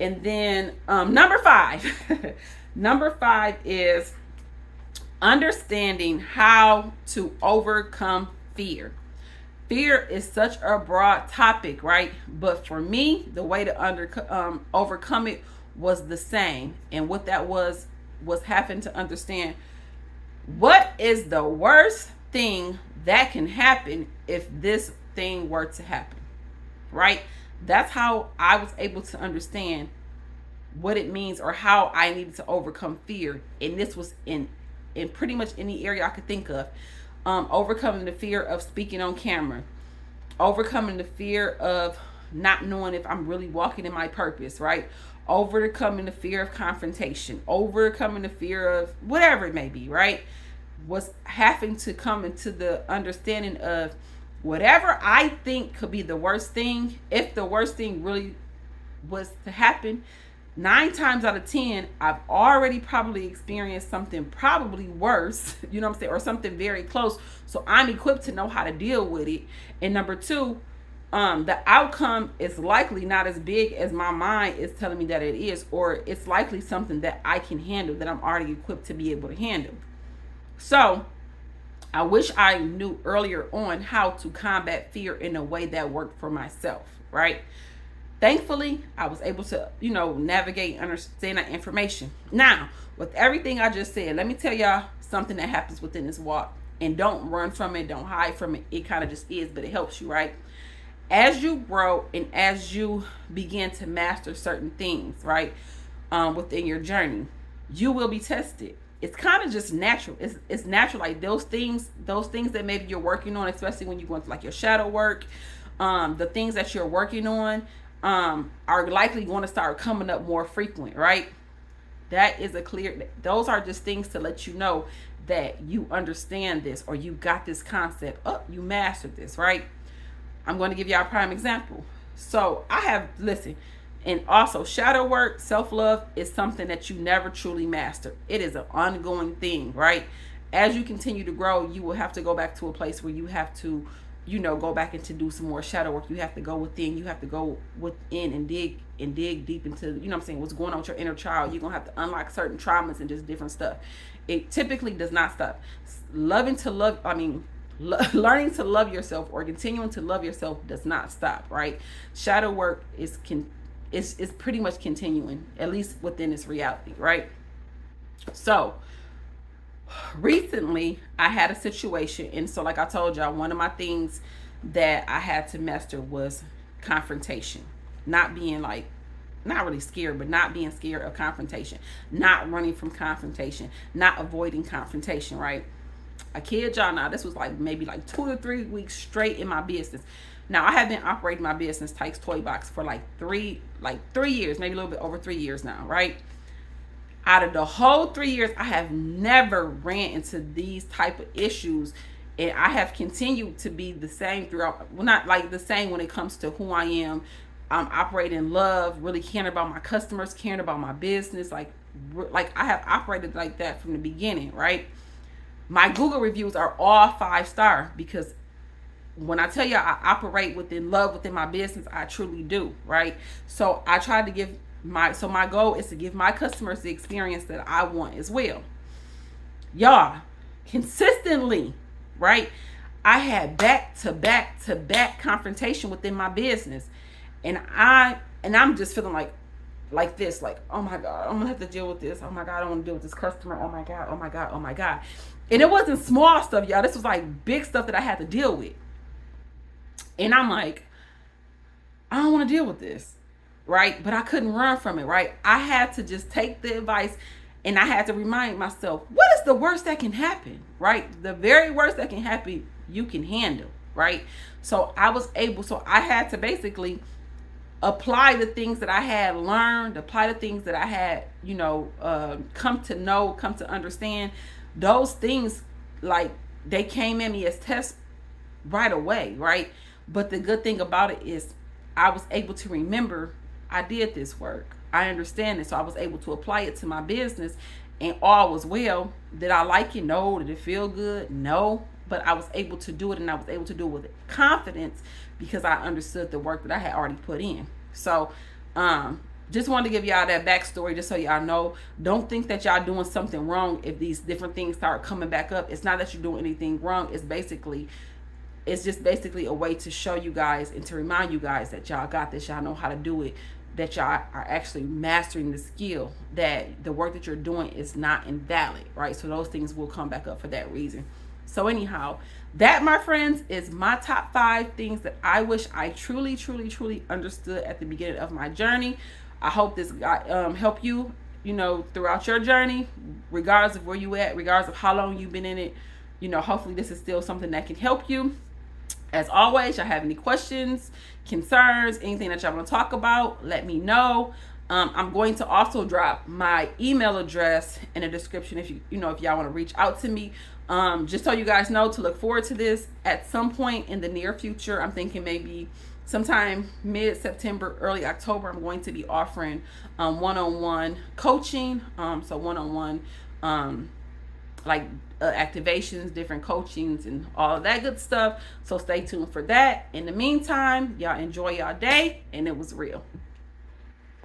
And then number five, number five is understanding how to overcome fear. Fear is such a broad topic, right? But for me, the way to overcome it was the same. And what that was having to understand what is the worst thing that can happen if this thing were to happen, right? That's how I was able to understand what it means or how I needed to overcome fear. And this was in pretty much any area I could think of. Overcoming the fear of speaking on camera, overcoming the fear of not knowing if I'm really walking in my purpose, right? Overcoming the fear of confrontation, overcoming the fear of whatever it may be, right? Was having to come into the understanding of whatever I think could be the worst thing, if the worst thing really was to happen, 9 times out of 10, I've already probably experienced something probably worse, you know what I'm saying, or something very close. So I'm equipped to know how to deal with it. And number two, the outcome is likely not as big as my mind is telling me that it is, or it's likely something that I can handle, that I'm already equipped to be able to handle. So I wish I knew earlier on how to combat fear in a way that worked for myself, right? Thankfully, I was able to, navigate and understand that information. Now, with everything I just said, let me tell y'all something that happens within this walk. And don't run from it, don't hide from it. It kind of just is, but it helps you, right? As you grow and as you begin to master certain things, right, within your journey, you will be tested. It's kind of just natural. It's natural, like those things that maybe you're working on, especially when you go into like your shadow work, the things that you're working on are likely going to start coming up more frequent, right? That is those are just things to let you know that you understand this, or you got this concept. Oh, you mastered this, right? I'm going to give y'all a prime example. So listen, and also shadow work, self-love is something that you never truly master. It is an ongoing thing, right? As you continue to grow, you will have to go back to a place where you have to, go back and to do some more shadow work. You have to go within. You have to go within and dig deep into, what's going on with your inner child. You're going to have to unlock certain traumas and just different stuff. It typically does not stop. Learning to love yourself or continuing to love yourself does not stop, right? Shadow work is pretty much continuing, at least within this reality, right? So recently I had a situation, and so like I told y'all, one of my things that I had to master was confrontation. Not being like, not really scared, but not being scared of confrontation, not running from confrontation, not avoiding confrontation, right? I kid y'all now, this was like maybe like 2 to 3 weeks straight in my business. Now I have been operating my business, Tykes Toy Box, for like 3 years, maybe a little bit over 3 years now, right? Out of the whole 3 years, I have never ran into these type of issues, and I have continued to be the same throughout. Well, not like the same when it comes to who I am. I'm operating in love, really caring about my customers, caring about my business. Like I have operated like that from the beginning, right? My Google reviews are all 5-star because when I tell you I operate within love within my business, I truly do, right? So I try to give my goal is to give my customers the experience that I want as well. Y'all, consistently, right? I had back to back confrontation within my business. And I'm just feeling like this, like, oh my God, I'm gonna have to deal with this. Oh my God, I don't want to deal with this customer. Oh my God, oh my God, oh my God. And it wasn't small stuff, y'all. This was like big stuff that I had to deal with. And I'm like, I don't want to deal with this, right? But I couldn't run from it, right? I had to just take the advice, and I had to remind myself, what is the worst that can happen, right? The very worst that can happen, you can handle, right? So I had to basically apply the things that I had learned, apply the things that I had, come to understand. Those things, like, they came in me as tests right away, right? But the good thing about it is I was able to remember I did this work. I understand it. So I was able to apply it to my business, and all was well. Did I like it? No. Did it feel good? No. But I was able to do it, and I was able to do it with confidence because I understood the work that I had already put in. So just wanted to give y'all that backstory just so y'all know. Don't think that y'all doing something wrong if these different things start coming back up. It's not that you're doing anything wrong. It's just basically a way to show you guys and to remind you guys that y'all got this, y'all know how to do it, that y'all are actually mastering the skill, that the work that you're doing is not invalid, right? So those things will come back up for that reason. So anyhow, that, my friends, is my top 5 things that I wish I truly, truly, truly understood at the beginning of my journey. I hope this help you, throughout your journey, regardless of where you at, regardless of how long you've been in it. Hopefully this is still something that can help you. As always, y'all have any questions, concerns, anything that y'all want to talk about, let me know. I'm going to also drop my email address in the description if y'all want to reach out to me. Just so you guys know to look forward to this at some point in the near future. I'm thinking maybe sometime mid-September, early October. I'm going to be offering one-on-one coaching. So one-on-one activations, different coachings, and all of that good stuff. So stay tuned for that. In the meantime, y'all enjoy y'all day, and it was real.